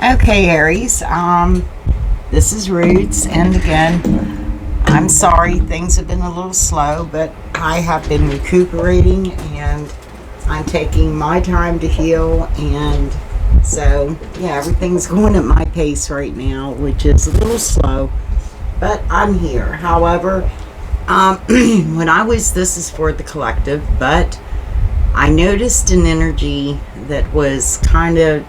Okay, Aries. This is Roots, and again, I'm sorry things have been a little slow, but I have been recuperating and I'm taking my time to heal, and so yeah, everything's going at my pace right now, which is a little slow, but I'm here. However, when this is for the collective, but I noticed an energy that was kind of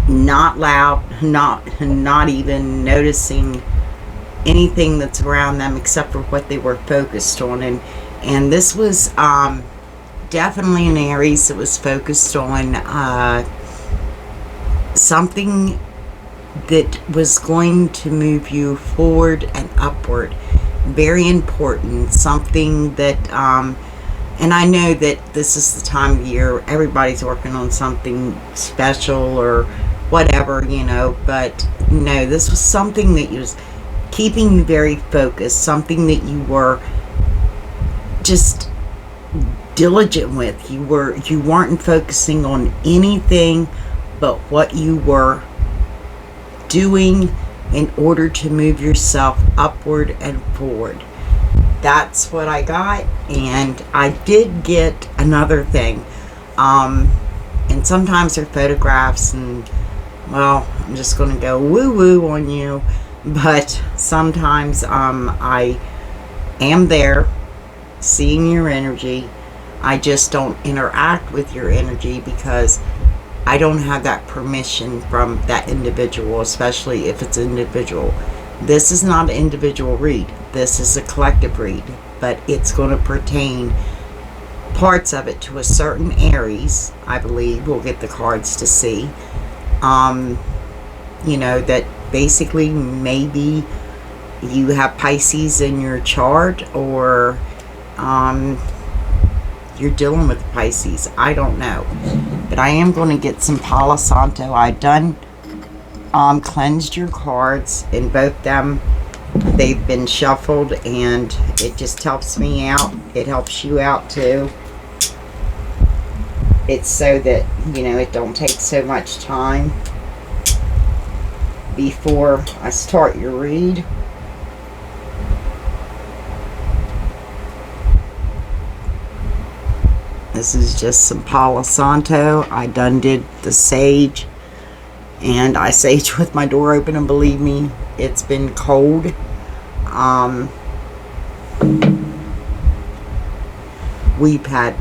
not loud, not even noticing anything that's around them except for what they were focused on, and this was definitely an Aries that was focused on something that was going to move you forward and upward. Very important, something that and I know that this is the time of year everybody's working on something special or whatever, but no, this was something that was keeping you very focused, something that you were just diligent with. You weren't focusing on anything but what you were doing in order to move yourself upward and forward. That's what I got. And I did get another thing, and sometimes they're photographs, and well, I'm just going to go woo woo on you, but sometimes I am there seeing your energy. I just don't interact with your energy because I don't have that permission from that individual, especially if it's individual. This is not an individual read. This is a collective read, but it's going to pertain parts of it to a certain Aries, I believe. We'll get the cards to see. That basically maybe you have Pisces in your chart, or you're dealing with Pisces. I don't know. But I am going to get some Palo Santo. I done cleansed your cards in both them. They've been shuffled, and it just helps me out. It helps you out too. It's so that, it don't take so much time before I start your read. This is just some Palo Santo. I done did the sage, and I sage with my door open, and believe me, it's been cold. We've had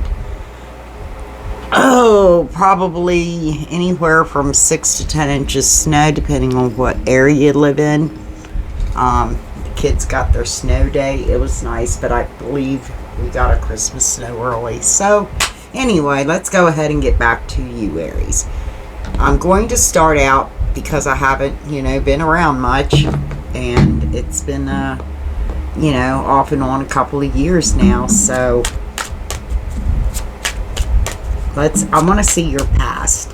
probably anywhere from 6 to 10 inches snow, depending on what area you live in. The kids got their snow day. It was nice, but I believe we got our Christmas snow early. So anyway, let's go ahead and get back to you, Aries. I'm going to start out because I haven't, been around much, and it's been, off and on a couple of years now. So I want to see your past.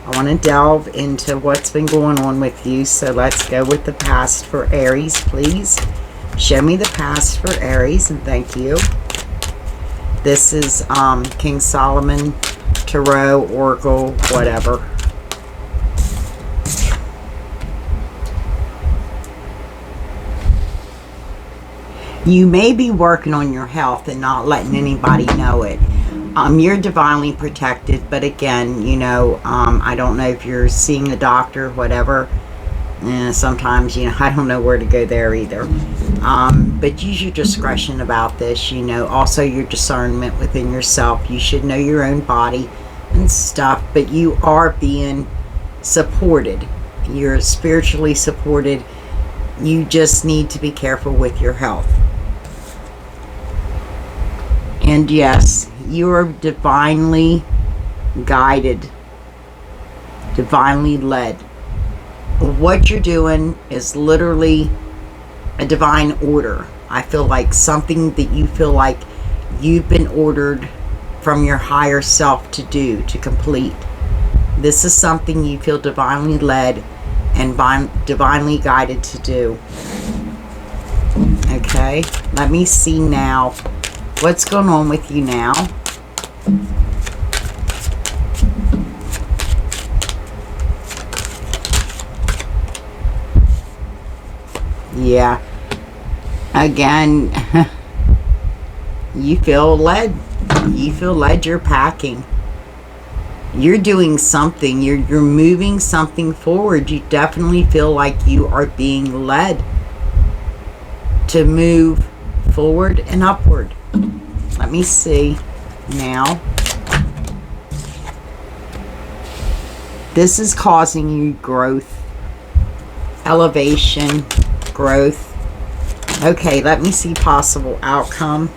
I want to delve into what's been going on with you. So let's go with the past for Aries, please. Show me the past for Aries, and thank you. This is King Solomon Tarot, Oracle, whatever. You may be working on your health and not letting anybody know it. You're divinely protected, but again, I don't know if you're seeing a doctor, whatever. Sometimes, I don't know where to go there either. But use your discretion about this, also your discernment within yourself. You should know your own body and stuff, but you are being supported. You're spiritually supported. You just need to be careful with your health. And yes, you are divinely guided, divinely led. What you're doing is literally a divine order. I feel like something that you feel like you've been ordered from your higher self to do, to complete. This is something you feel divinely led and divinely guided to do. Okay, let me see now what's going on with you now. Yeah. Again, you feel led. You feel led. You're packing. You're doing something. You're moving something forward. You definitely feel like you are being led to move forward and upward. Let me see now. This is causing you growth, elevation, growth. Okay, let me see possible outcome.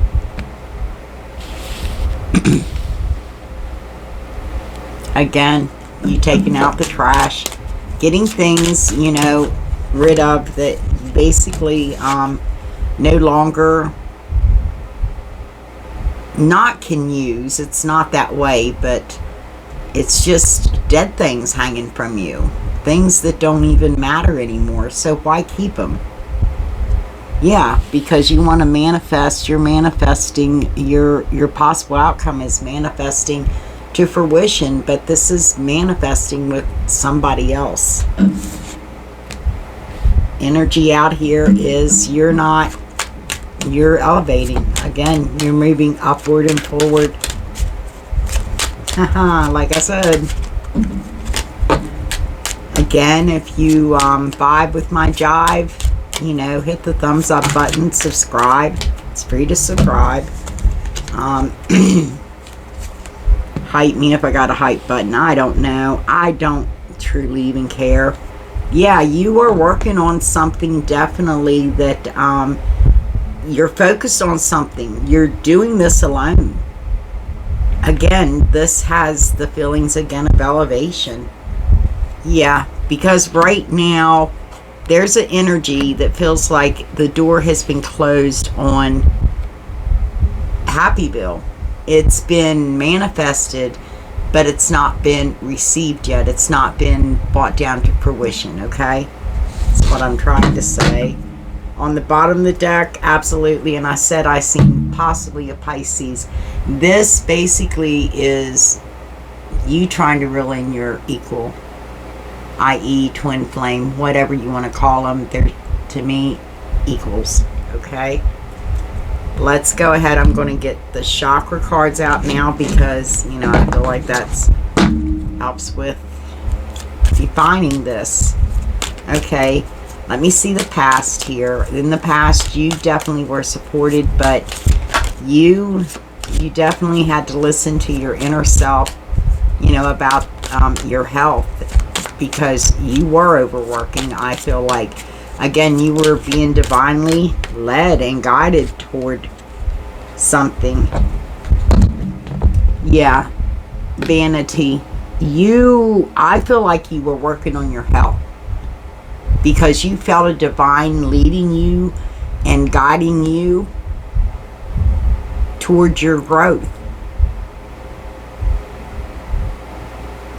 Again, you taking out the trash, getting things, you know, rid of that basically no longer not can use. It's not that way, but it's just dead things hanging from you, things that don't even matter anymore. So why keep them? Yeah, because you want to manifest. You're manifesting. Your possible outcome is manifesting to fruition, but this is manifesting with somebody else. Energy out here is you're elevating. Again, you're moving upward and forward. Like I said. Again, if you vibe with my jive, you know, hit the thumbs up button, subscribe. It's free to subscribe. Hype me if I got a hype button. I don't know. I don't truly even care. Yeah, you are working on something definitely that you're focused on something. You're doing this alone. Again, this has the feelings again of elevation. Yeah, because right now there's an energy that feels like the door has been closed on Happyville. It's been manifested, but it's not been received yet. It's not been brought down to fruition, okay? That's what I'm trying to say. On the bottom of the deck, absolutely, and I said I seen possibly a Pisces. This basically is you trying to reel in your equal, i.e. twin flame, whatever you want to call them. They're, to me, equals, okay? Let's go ahead. I'm going to get the chakra cards out now because, you know, I feel like that's helps with defining this. Okay, let me see the past here. In the past, you definitely were supported, but you definitely had to listen to your inner self, you know, about your health, because you were overworking. I feel like, again, you were being divinely led and guided toward something. Yeah, vanity. I feel like you were working on your health because you felt a divine leading you and guiding you towards your growth.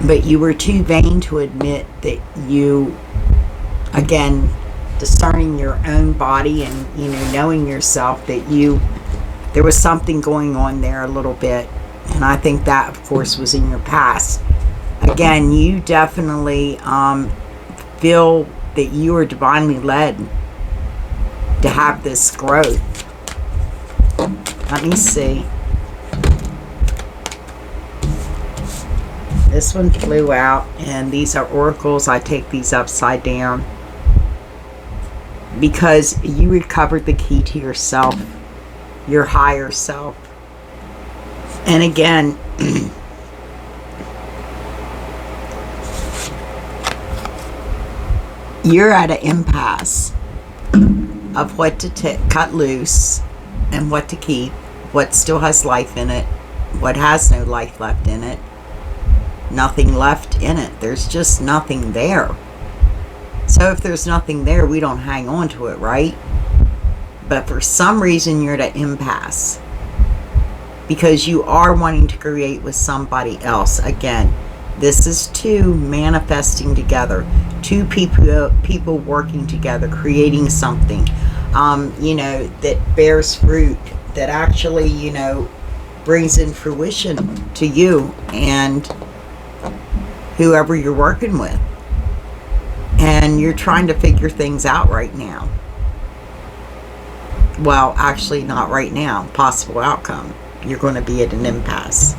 But you were too vain to admit that you, again, discerning your own body and, you know, knowing yourself, that there was something going on there a little bit. And I think that, of course, was in your past. Again, you definitely feel that you are divinely led to have this growth. Let me see. This one flew out, and these are oracles. I take these upside down because you recovered the key to yourself, your higher self. And again, you're at an impasse of what to cut loose and what to keep, what still has life in it, what has no life left in it. Nothing left in it. There's just nothing there. So if there's nothing there, we don't hang on to it, right? But for some reason, you're at an impasse because you are wanting to create with somebody else. Again, this is two manifesting together, two people working together, creating something, you know, that bears fruit, that actually, you know, brings in fruition to you and whoever you're working with. And you're trying to figure things out right now. Well, actually not right now. Possible outcome. You're going to be at an impasse.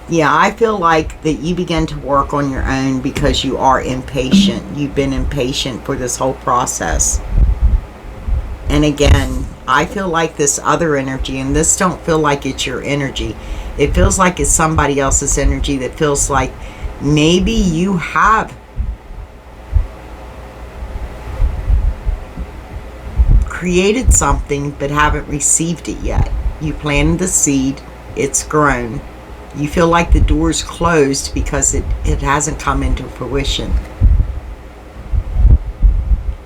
Yeah, I feel like that you begin to work on your own because you are impatient. You've been impatient for this whole process. And again, I feel like this other energy, and this don't feel like it's your energy. It feels like it's somebody else's energy that feels like maybe you have created something but haven't received it yet. You planted the seed, it's grown. You feel like the door's closed because it hasn't come into fruition.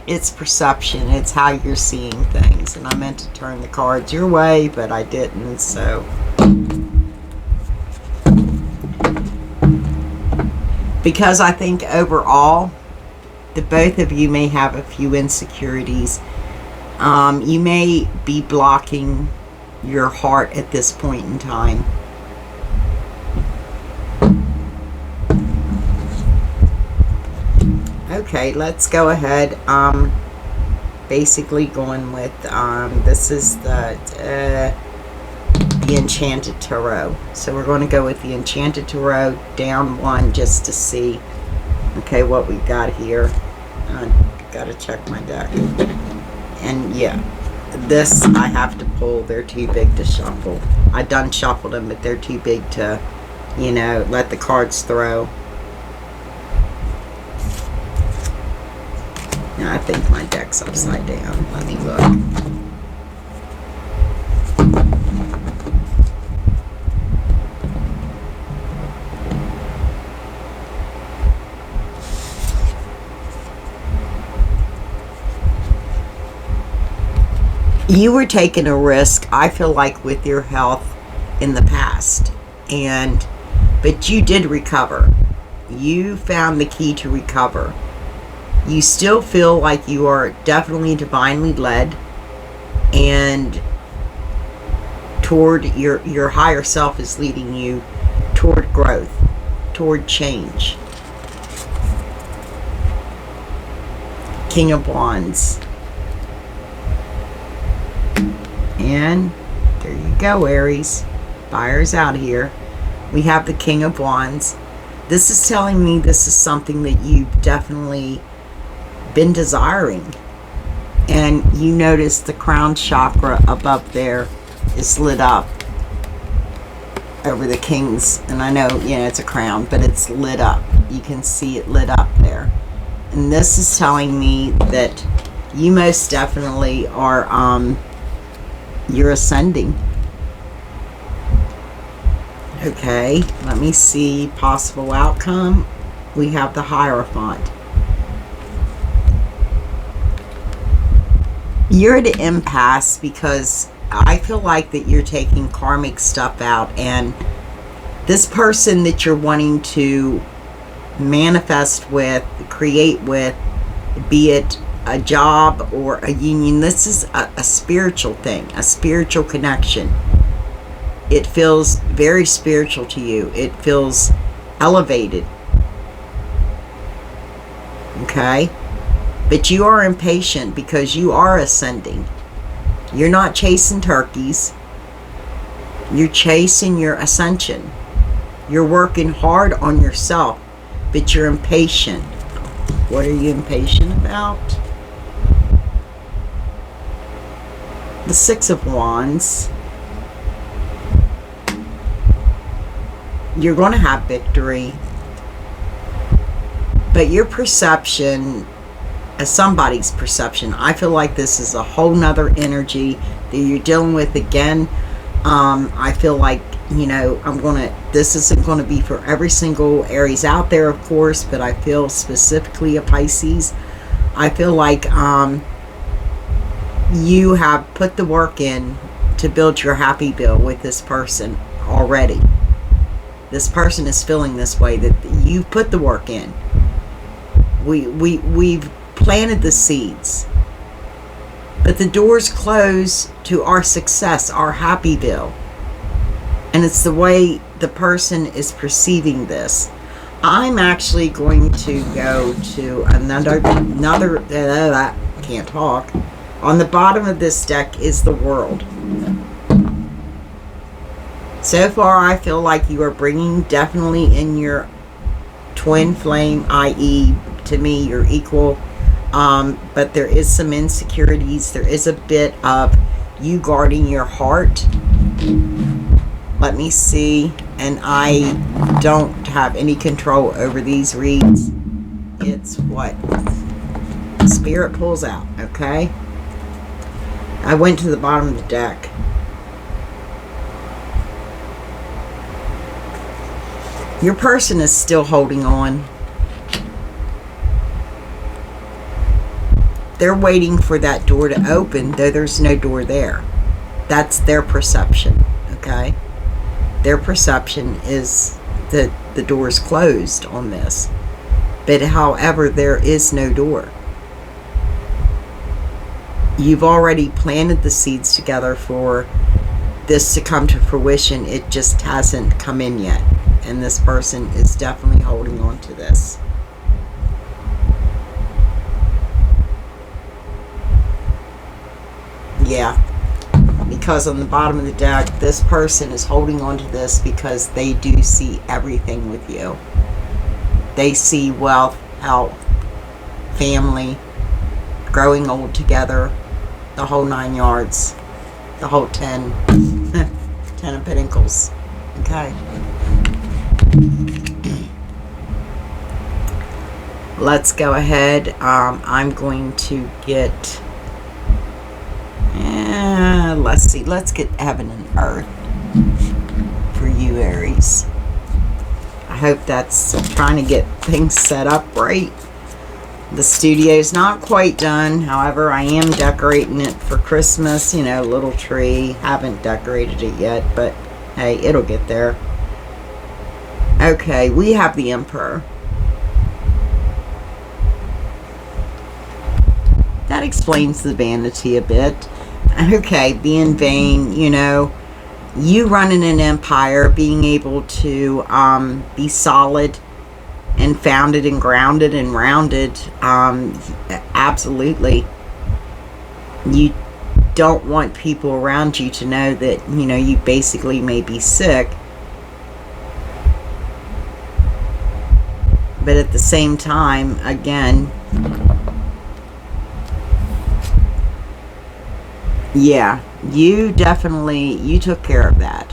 It's perception. It's how you're seeing things. And I meant to turn the cards your way, but I didn't, so. Because I think overall, the both of you may have a few insecurities. You may be blocking your heart at this point in time. Okay, let's go ahead. Basically going with, this is the Enchanted Tarot. So we're going to go with the Enchanted Tarot down one just to see, okay, what we got here. Got to check my deck. And yeah, this I have to pull. They're too big to shuffle. I done shuffled them, but they're too big to, you know, let the cards throw. Now I think my deck's upside down. Let me look. You were taking a risk, I feel like, with your health in the past, but you did recover. You found the key to recover. You still feel like you are definitely divinely led, and toward your higher self is leading you toward growth, toward change. King of Wands. And there you go, Aries. Fire's out here. We have the King of Wands. This is telling me this is something that you've definitely been desiring. And you notice the crown chakra above there is lit up over the King's. And I know, you know, it's a crown, but it's lit up. You can see it lit up there. And this is telling me that you most definitely are, you're ascending. Okay, let me see possible outcome. We have the Hierophant. You're at an impasse because I feel like that you're taking karmic stuff out, and this person that you're wanting to manifest with, create with, be it a job or a union, this is a spiritual thing, a spiritual connection. It feels very spiritual to you. It feels elevated. Okay? But you are impatient because you are ascending. You're not chasing turkeys. You're chasing your ascension. You're working hard on yourself, but you're impatient. What are you impatient about? The Six of Wands. You're going to have victory. But your perception, as somebody's perception, I feel like this is a whole nother energy that you're dealing with again. I feel like, you know, this isn't going to be for every single Aries out there, of course, but I feel specifically a Pisces. I feel like you have put the work in to build your happy bill with this person already. This person is feeling this way, that you've put the work in. We've planted the seeds. But the doors close to our success, our happy bill. And it's the way the person is perceiving this. I'm actually going to go to another can't talk. On the bottom of this deck is the World. So far, I feel like you are bringing definitely in your twin flame, i.e., to me, your equal. But there is some insecurities. There is a bit of you guarding your heart. Let me see. And I don't have any control over these reads. It's what Spirit pulls out, okay? I went to the bottom of the deck. Your person is still holding on. They're waiting for that door to open, though there's no door there. That's their perception, okay? Their perception is that the door is closed on this. But however, there is no door. You've already planted the seeds together for this to come to fruition. It just hasn't come in yet. And this person is definitely holding on to this. Yeah. Because on the bottom of the deck, this person is holding on to this because they do see everything with you. They see wealth, health, family, growing old together, the whole 9 yards, the whole 10. 10 of Pentacles. Okay. Let's go ahead. I'm going to get... let's see. Let's get Heaven and Earth for you, Aries. I hope that's trying to get things set up right. The studio's not quite done. However, I am decorating it for Christmas. You know, little tree. Haven't decorated it yet, but hey, it'll get there. Okay, we have the Emperor. That explains the vanity a bit. Okay, being vain, you know, you running an empire, being able to be solid and founded and grounded and rounded, absolutely. You don't want people around you to know that, you know, you basically may be sick. But at the same time, again, yeah, you definitely, you took care of that.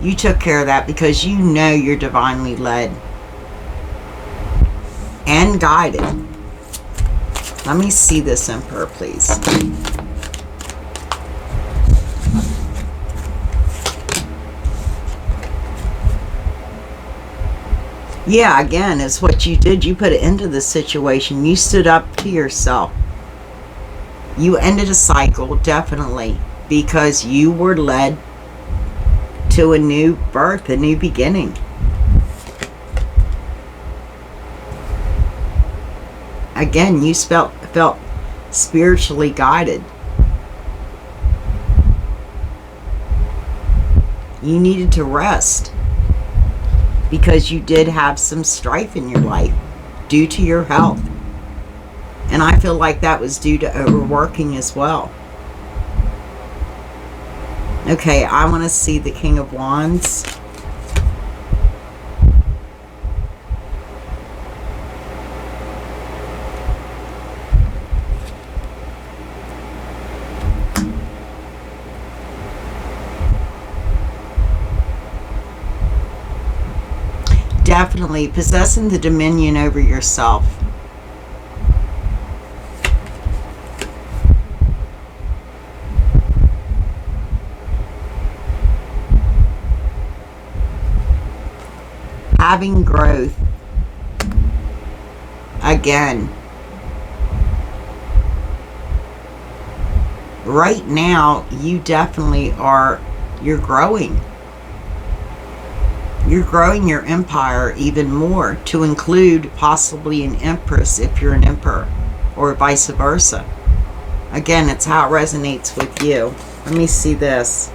You took care of that because you know you're divinely led and guided. Let me see this Emperor, please. Yeah, again, it's what you did. You put it into the situation. You stood up to yourself. You ended a cycle, definitely, because you were led to a new birth, a new beginning. Again, you felt spiritually guided. You needed to rest because you did have some strife in your life due to your health. And I feel like that was due to overworking as well. Okay, I want to see the King of Wands. Definitely possessing the dominion over yourself. Having growth. Again. Right now, you definitely are, you're growing. You're growing your empire even more to include possibly an empress if you're an emperor, or vice versa. Again, it's how it resonates with you. Let me see this.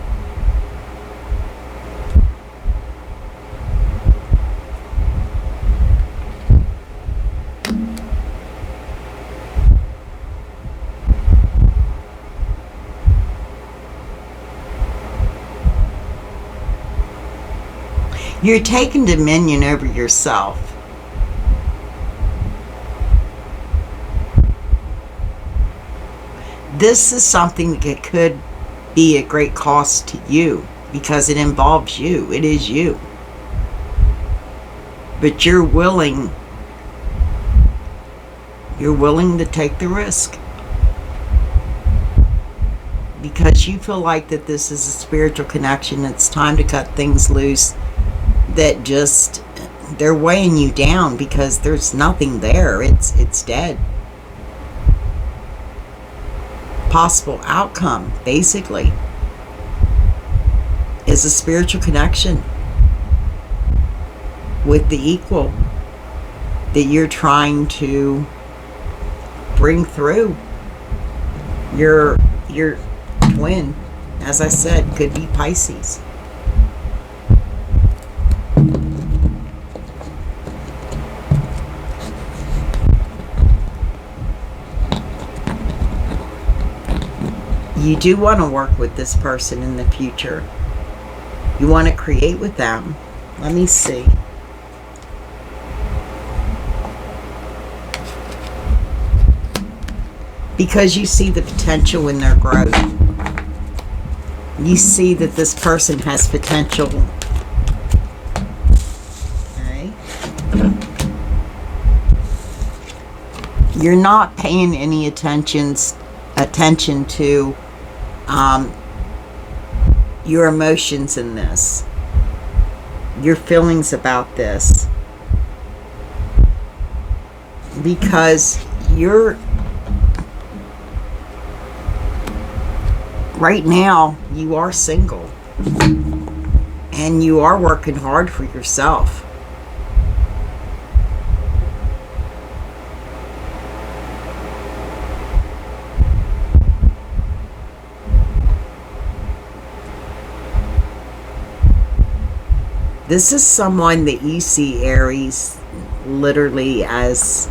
You're taking dominion over yourself. This is something that could be a great cost to you because it involves you. It is you. But you're willing to take the risk because you feel like that this is a spiritual connection. It's time to cut things loose that just, they're weighing you down because there's nothing there. It's dead. Possible outcome, basically, is a spiritual connection with the equal that you're trying to bring through. Your twin, as I said, could be Pisces. You do want to work with this person in the future. You want to create with them. Let me see. Because you see the potential in their growth. You see that this person has potential. Okay. You're not paying any attention to your emotions in this, your feelings about this, because right now you are single and you are working hard for yourself. This is someone that you see, Aries, literally as,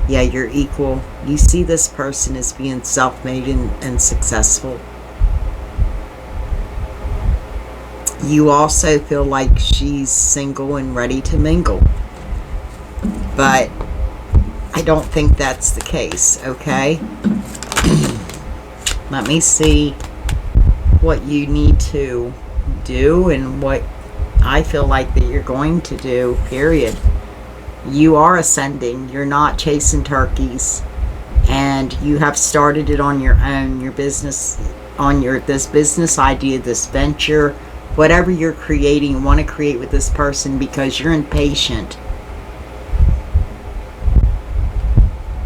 your equal. You see this person as being self-made and successful. You also feel like she's single and ready to mingle. But I don't think that's the case, okay? Let me see what you need to do and what I feel like that you're going to do, period. You are ascending. You're not chasing turkeys. And you have started it on your own, your business, on this business idea, this venture, whatever you're creating, you want to create with this person because you're impatient.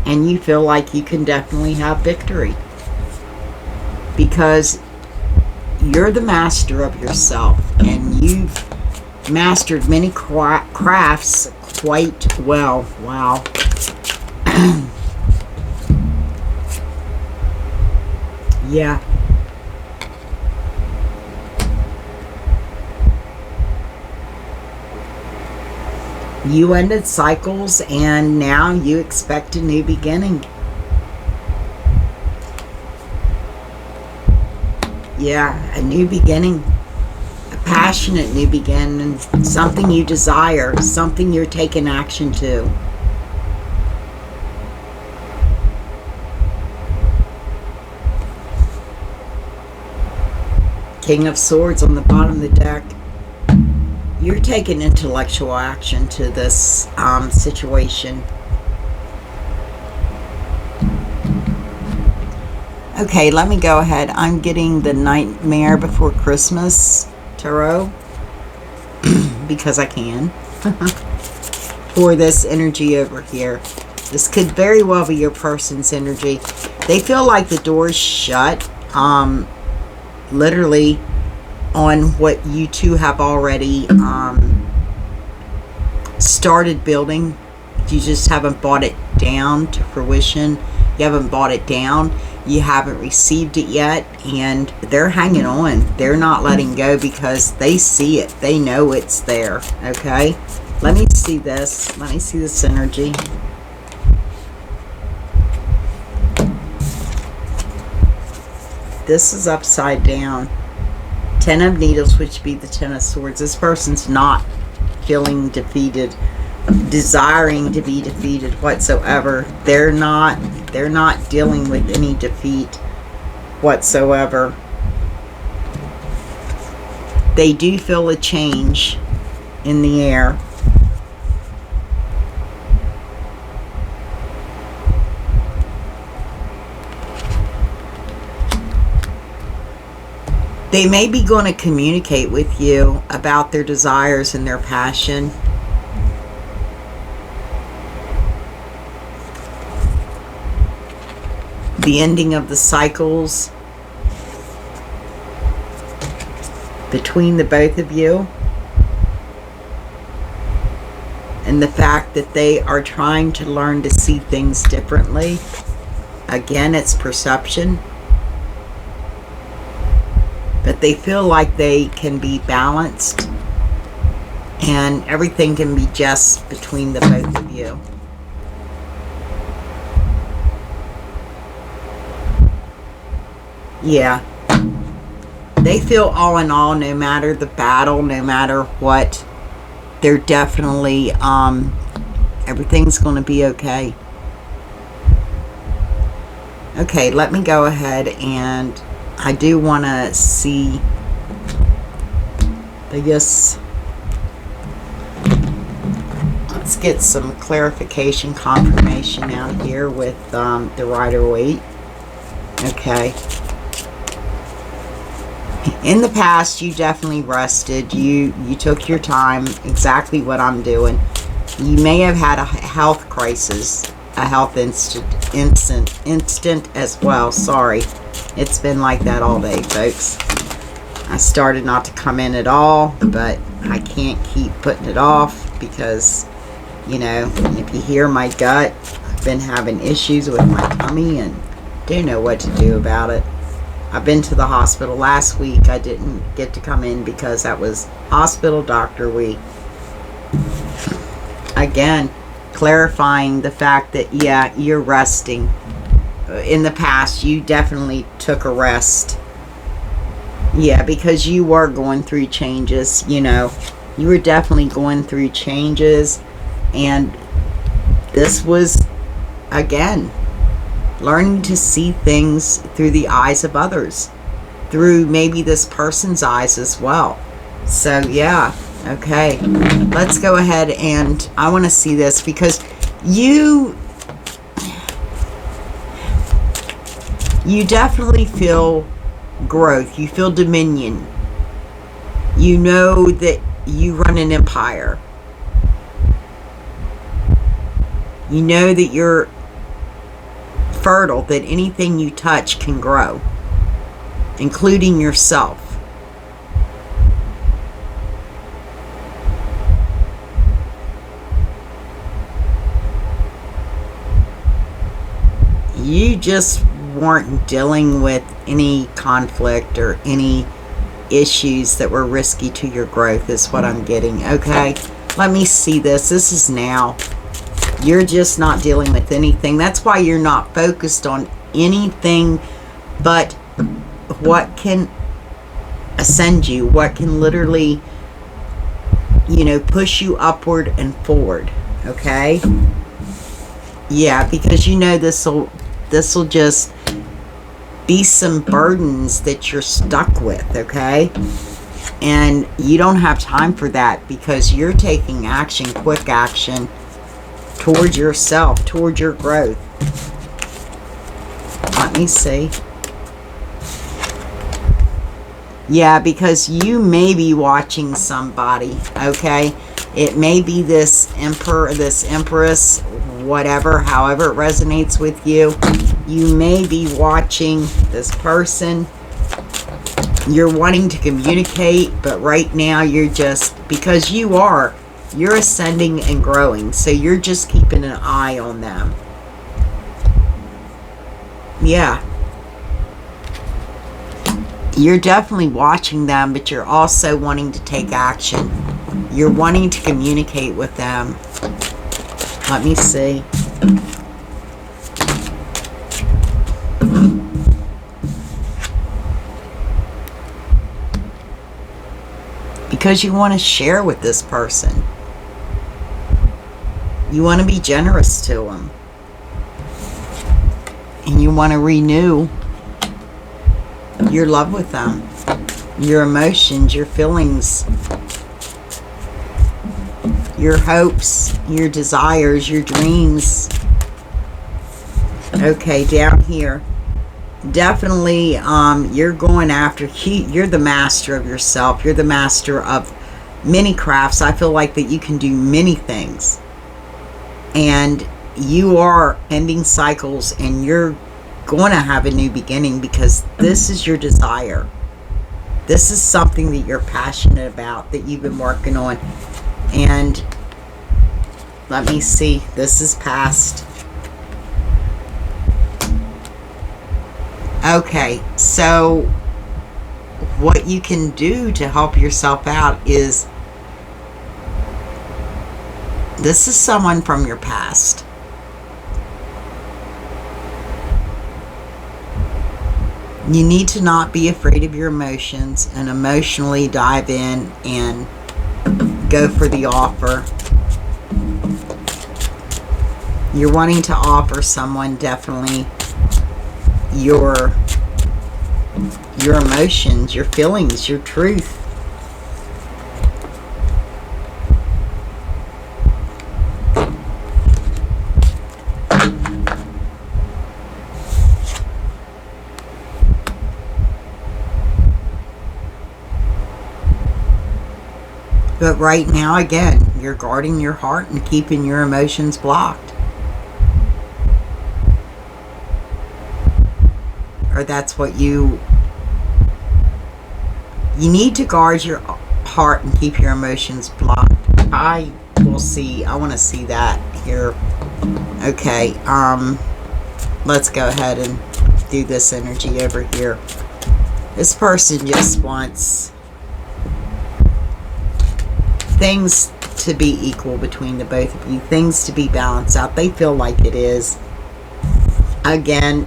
And you feel like you can definitely have victory. Because you're the master of yourself and you've mastered many crafts quite well. Wow. Yeah. You ended cycles and now you expect a new beginning. Yeah, a new beginning. A passionate new beginning. Something you desire. Something you're taking action to. King of Swords on the bottom of the deck. You're taking intellectual action to this situation. Okay, let me go ahead. I'm getting the Nightmare Before Christmas tarot because I can for this energy over here. This could very well be your person's energy. They feel like the door's shut, literally, on what you two have already started building. You just haven't brought it down to fruition. You haven't brought it down. You haven't received it yet, and they're hanging on. They're not letting go because they see it. They know it's there, okay? Let me see this. Let me see this energy. This is upside down. Ten of Needles, which would be the Ten of Swords. This person's not feeling defeated, desiring to be defeated whatsoever. They're not dealing with any defeat whatsoever. They do feel a change in the air. They may be going to communicate with you about their desires and their passion. The ending of the cycles between the both of you. And the fact that they are trying to learn to see things differently. Again, it's perception. But they feel like they can be balanced and everything can be just between the both of you. Yeah. They feel all in all, no matter the battle, no matter what, they're definitely, everything's going to be okay. Okay, let me go ahead and I do want to see, I guess, let's get some clarification, confirmation out here with the Rider-Waite. Okay. In the past, you definitely rested. You took your time, exactly what I'm doing. You may have had a health crisis, a health instant as well. Sorry. It's been like that all day, folks. I started not to come in at all, but I can't keep putting it off because, you know, if you hear my gut, I've been having issues with my tummy and don't know what to do about it. I've been to the hospital last week. I didn't get to come in because that was hospital doctor week. Again, clarifying the fact that, yeah, you're resting. In the past, you definitely took a rest. Yeah, because you were going through changes, you know. You were definitely going through changes. And this was, again, learning to see things through the eyes of others. Through maybe this person's eyes as well. So, yeah. Okay. Let's go ahead and I want to see this because you definitely feel growth. You feel dominion. You know that you run an empire. You know that you're fertile, that anything you touch can grow, including yourself. You just weren't dealing with any conflict or any issues that were risky to your growth is what I'm getting. Okay, let me see this. This is now. You're just not dealing with anything. That's why you're not focused on anything but what can ascend you, what can literally, you know, push you upward and forward. Okay? Yeah, because you know this'll just be some burdens that you're stuck with, okay? And you don't have time for that because you're taking action, quick action, towards yourself, towards your growth. Let me see. Yeah, because you may be watching somebody, okay? It may be this emperor, this empress, whatever, however it resonates with you. You may be watching this person. You're wanting to communicate, but right now you're just, because you're ascending and growing, so you're just keeping an eye on them. Yeah. You're definitely watching them, but you're also wanting to take action. You're wanting to communicate with them. Let me see. because you want to share with this person. You want to be generous to them. And you want to renew your love with them. Your emotions, your feelings, your hopes, your desires, your dreams. Okay, down here. Definitely, you're going after, you're the master of yourself. You're the master of many crafts. I feel like that you can do many things. And you are ending cycles, and you're going to have a new beginning, because this is your desire. This is something that you're passionate about, that you've been working on. And let me see, this is past. Okay, so what you can do to help yourself out is, this is someone from your past. You need to not be afraid of your emotions and emotionally dive in and go for the offer. You're wanting to offer someone definitely your emotions, your feelings, your truth. But right now, again, you're guarding your heart and keeping your emotions blocked. Or that's what you need to guard your heart and keep your emotions blocked. I will see. I want to see that here. Okay, let's go ahead and do this energy over here. This person just wants things to be equal between the both of you. Things to be balanced out. They feel like it is. Again,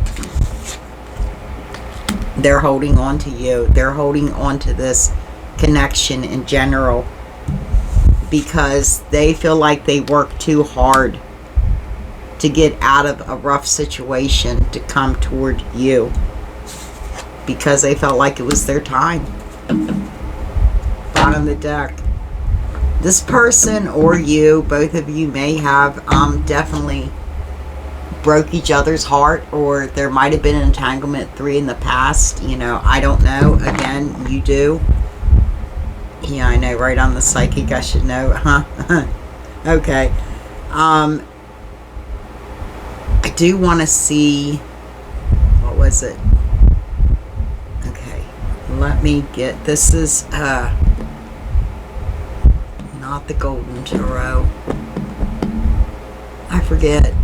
they're holding on to you. They're holding on to this connection in general, because they feel like they work too hard to get out of a rough situation to come toward you, because they felt like it was their time. Bottom of the deck. This person or you, both of you, may have definitely broke each other's heart, or there might have been an entanglement 3 in the past. You know, I don't know. Again, you do. Yeah, I know, right on the psychic. I should know, huh? Okay. I do want to see, what was it? Okay, let me get, this is not the Golden Tarot. I forget.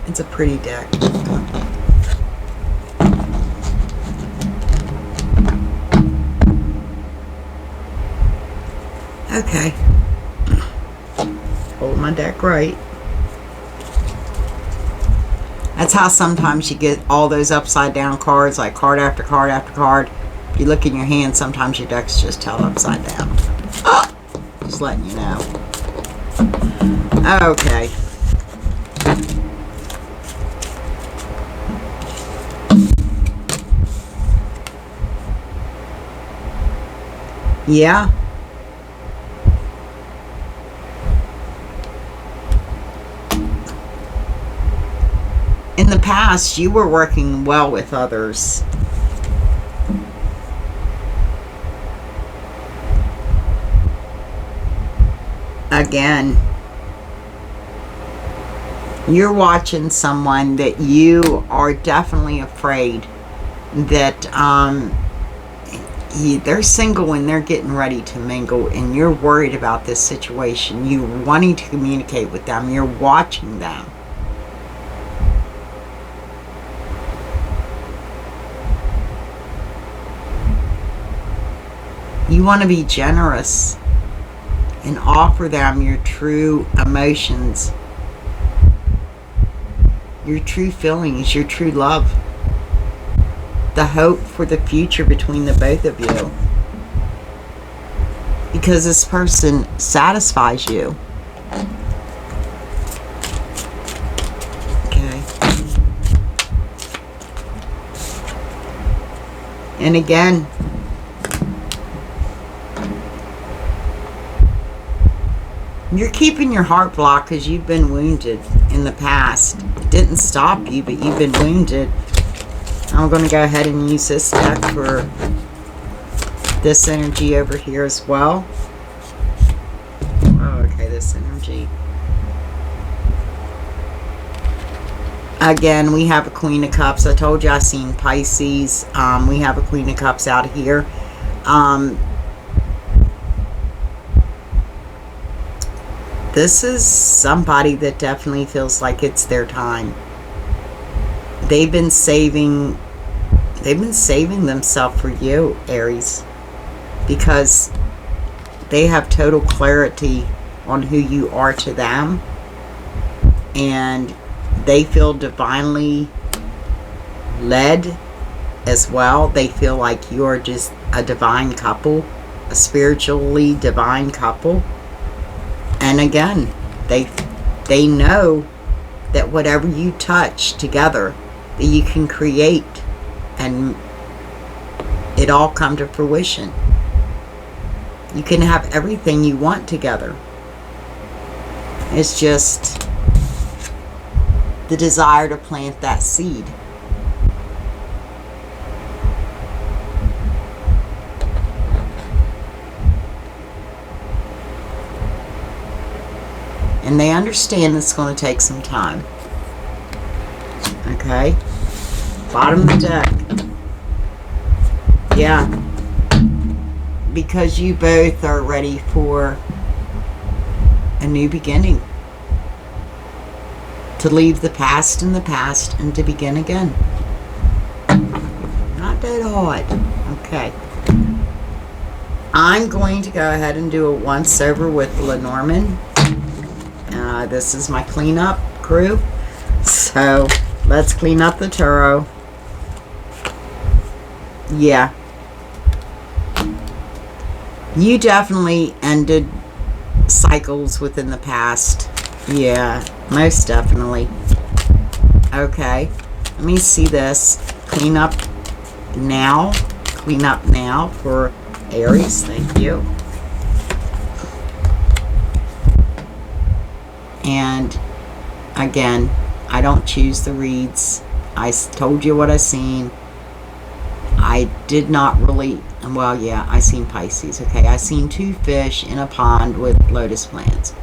It's a pretty deck. Okay. Hold my deck right. That's how sometimes you get all those upside down cards, like card after card after card. If you look in your hand, sometimes your deck's just held upside down. Just letting you know. Okay. Yeah. In the past, you were working well with others. Again, you're watching someone that you are definitely afraid that they're single and they're getting ready to mingle, and you're worried about this situation. You're wanting to communicate with them. You're watching them. You want to be generous and offer them your true emotions, your true feelings, your true love, the hope for the future between the both of you. because this person satisfies you. Okay. And again, you're keeping your heart blocked because you've been wounded in the past. It didn't stop you, but you've been wounded. I'm going to go ahead and use this deck for this energy over here as well. Oh, okay, this energy. Again, we have a Queen of Cups. I told you I seen Pisces. We have a Queen of Cups out here. This is somebody that definitely feels like it's their time. They've been saving themselves for you, Aries, because they have total clarity on who you are to them, and they feel divinely led as well. They feel like you are just a divine couple, a spiritually divine couple. And again, they know that whatever you touch together, that you can create and it all come to fruition. You can have everything you want together. It's just the desire to plant that seed. And they understand it's going to take some time. Okay? Bottom of the deck. Yeah. Because you both are ready for a new beginning. To leave the past in the past and to begin again. Not that hard. Okay. I'm going to go ahead and do a once over with Lenormand. This is my cleanup crew. So let's clean up the tarot. Yeah. You definitely ended cycles within the past. Yeah, most definitely. Okay. Let me see this. Clean up now. Clean up now for Aries. Thank you. And again, I don't choose the reads. I told you what I seen. I did not really, well, yeah, I seen Pisces. Okay, I seen two fish in a pond with lotus plants.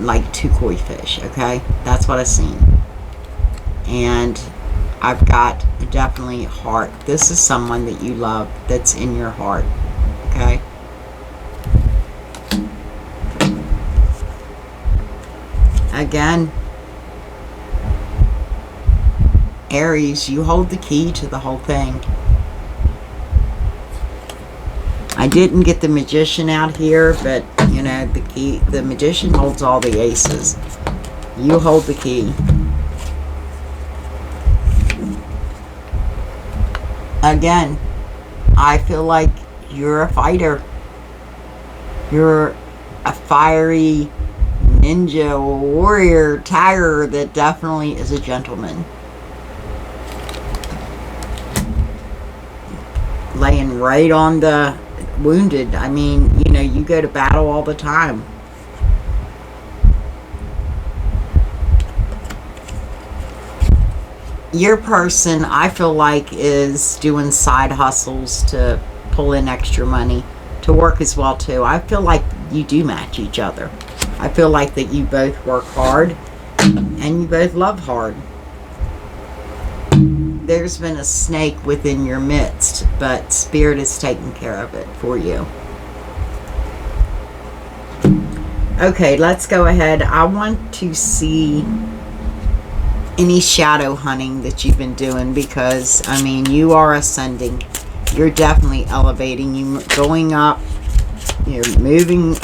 Like two koi fish, okay? That's what I seen. And I've got definitely heart. This is someone that you love that's in your heart, okay? Again, Aries, you hold the key to the whole thing. I didn't get the Magician out here, but you know, the key, the Magician holds all the aces. You hold the key. Again, I feel like you're a fighter. You're a fiery ninja warrior tiger that definitely is a gentleman. Laying right on the wounded. I mean, you know, you go to battle all the time. Your person, I feel like, is doing side hustles to pull in extra money, to work as well too. I feel like you do match each other. I feel like that you both work hard and you both love hard. There's been a snake within your midst, but Spirit is taking care of it for you. Okay, let's go ahead. I want to see any shadow hunting that you've been doing, because, I mean, you are ascending. You're definitely elevating. You're going up. You're moving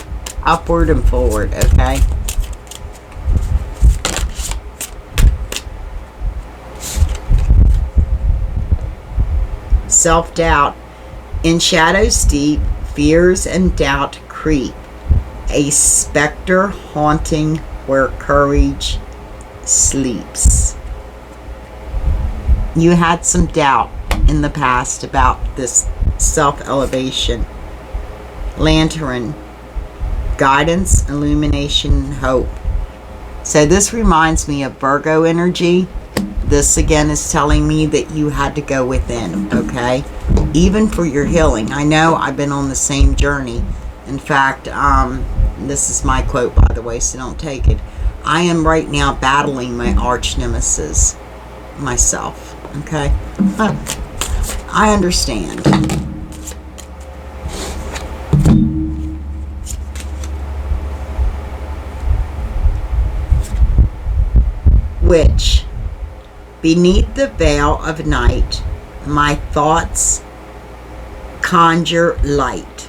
upward and forward, okay? Self-doubt. In shadows deep, fears and doubt creep, a specter haunting where courage sleeps. You had some doubt in the past about this self-elevation. Lantern, guidance, illumination, hope. So this reminds me of Virgo energy. This again is telling me that you had to go within, okay? Even for your healing. I know I've been on the same journey. In fact, this is my quote, by the way, so don't take it. I am right now battling my arch nemesis, myself, okay? I understand. Which, beneath the veil of night, my thoughts conjure light.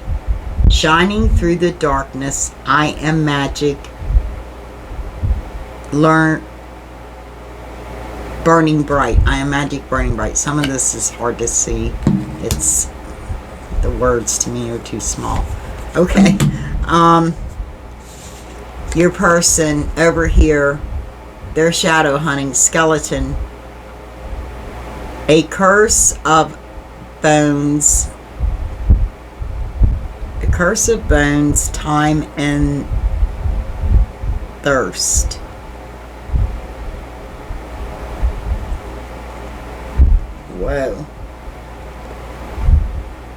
Shining through the darkness, I am magic. Burning bright. I am magic burning bright. Some of this is hard to see. It's, the words to me are too small. Okay. Your person over here, they're shadow hunting, skeleton. A curse of bones. A curse of bones, time and thirst. Whoa.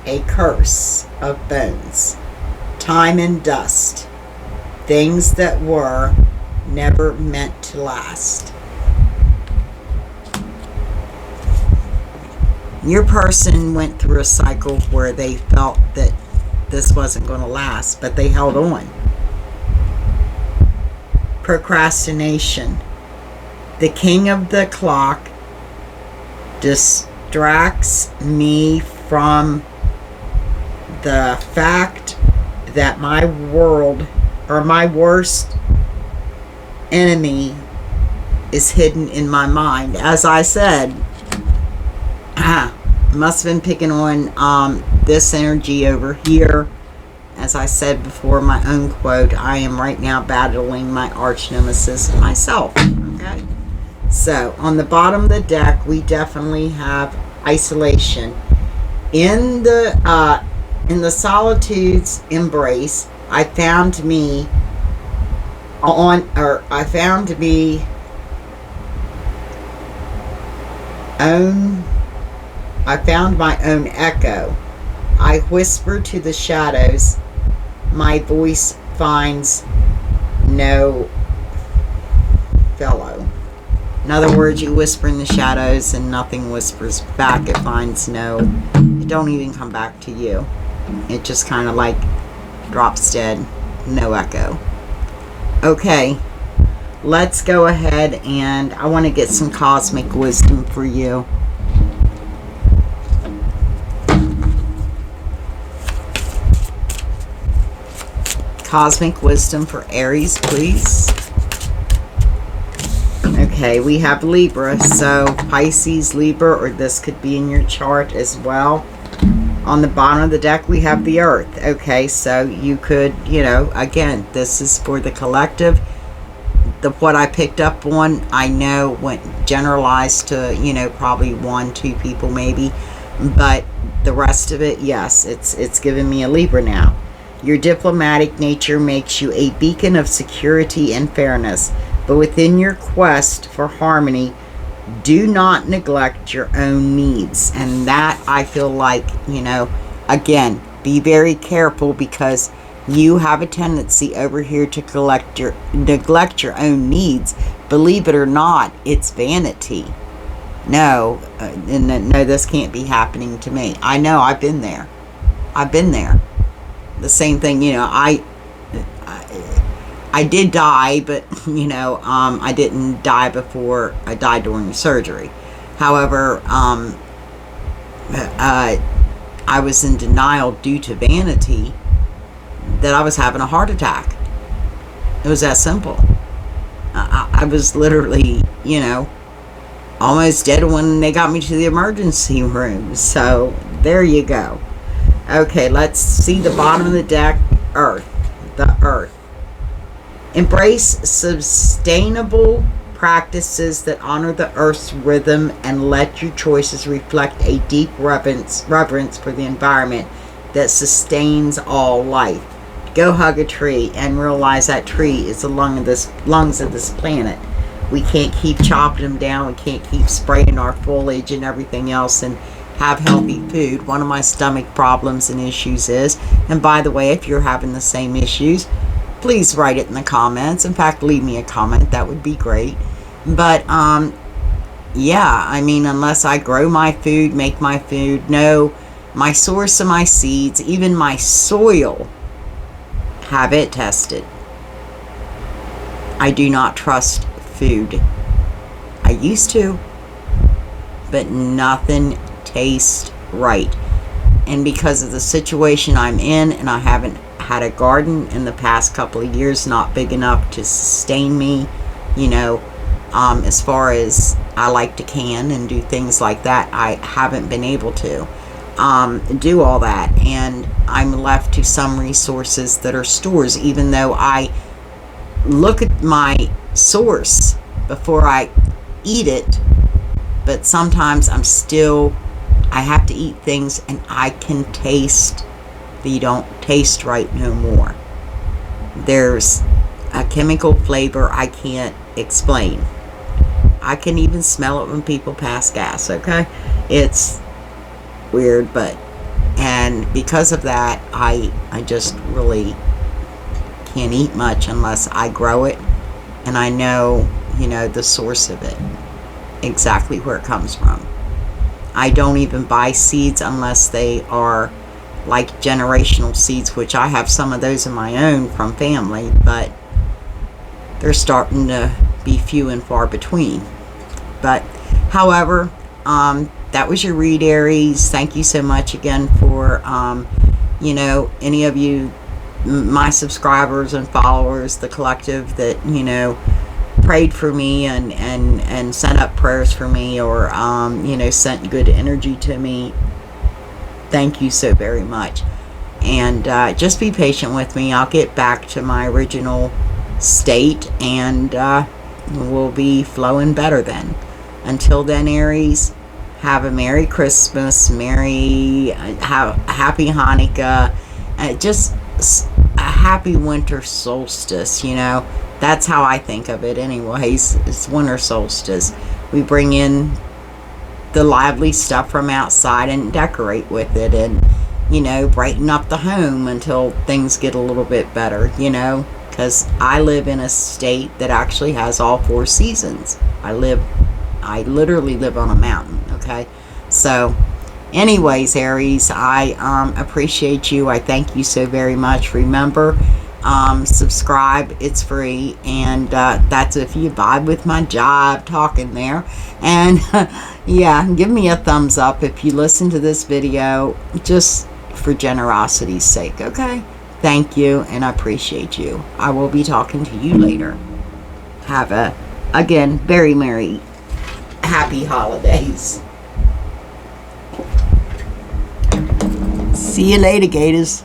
A curse of bones, time and dust. Things that were never meant to last. Your person went through a cycle where they felt that this wasn't going to last, but they held on. Procrastination. The king of the clock distracts me from the fact that my world, or my worst enemy, is hidden in my mind. As I said, must have been picking on this energy over here. As I said before, my own quote, I am right now battling my arch nemesis, myself. Okay, so on the bottom of the deck, we definitely have isolation. In the solitude's embrace, I found me I found my own echo. I whisper to the shadows. My voice finds no fellow. In other words, you whisper in the shadows and nothing whispers back. It finds it don't even come back to you. It just kind of like drops dead. No echo. Okay, let's go ahead, and I want to get some cosmic wisdom for you. Cosmic wisdom for Aries, please. Okay, we have Libra, so Pisces, Libra, or this could be in your chart as well. On the bottom of the deck, we have the Earth. Okay, so you could, again, this is for the collective. What I picked up on, I know went generalized to, probably 1-2 people maybe. But the rest of it, yes, it's giving me a Libra now. Your diplomatic nature makes you a beacon of security and fairness. But within your quest for harmony, do not neglect your own needs. And that, I feel like, again, be very careful, because you have a tendency over here to neglect your own needs. Believe it or not, it's vanity. No, no, this can't be happening to me. I know, I've been there. The same thing, I did die, but, I didn't die before I died during the surgery. However, I was in denial due to vanity that I was having a heart attack. It was that simple. I was literally, almost dead when they got me to the emergency room. So, there you go. Okay, let's see the bottom of the deck, Earth. earth. Embrace sustainable practices that honor the earth's rhythm and let your choices reflect a deep reverence for the environment that sustains all life. Go hug a tree and realize that tree is the lungs of this planet. We can't keep chopping them down. We can't keep spraying our foliage and everything else and have healthy food. One of my stomach problems and issues is, and by the way, if you're having the same issues, please write it in the comments. In fact, leave me a comment. That would be great. But, yeah, I mean, unless I grow my food, make my food, know my source of my seeds, even my soil, have it tested. I do not trust food. I used to, but nothing tastes right. And because of the situation I'm in, and I haven't had a garden in the past couple of years, not big enough to sustain me, you know, as far as I like to can and do things like that, I haven't been able to do all that, and I'm left to some resources that are stores, even though I look at my source before I eat it. But sometimes I have to eat things and I can taste they don't taste right no more. There's a chemical flavor I can't explain. I can even smell it when people pass gas, okay? It's weird, and because of that, I just really can't eat much unless I grow it and I know, you know, the source of it, exactly where it comes from. I don't even buy seeds unless they are like generational seeds, which I have some of those of my own from family, but they're starting to be few and far between. But however, that was your read, Aries. Thank you so much again for you know, any of you, my subscribers and followers, the collective that, you know, prayed for me and sent up prayers for me, or you know, sent good energy to me. Thank you so very much. And just be patient with me. I'll get back to my original state, and we'll be flowing better then. Until then, Aries, have a Merry Christmas, happy Hanukkah, just a happy winter solstice, you know. That's how I think of it anyways. It's winter solstice. We bring in the lively stuff from outside and decorate with it, and, you know, brighten up the home until things get a little bit better, you know, because I live in a state that actually has all 4 seasons. I literally live on a mountain, okay? So anyways, Aries, I appreciate you. I thank you so very much. Remember, subscribe, it's free, and that's if you vibe with my job talking there. And yeah, give me a thumbs up if you listen to this video, just for generosity's sake, okay? Thank you, and I appreciate you. I will be talking to you later. Have a, again, very merry, happy holidays. See you later, Gators.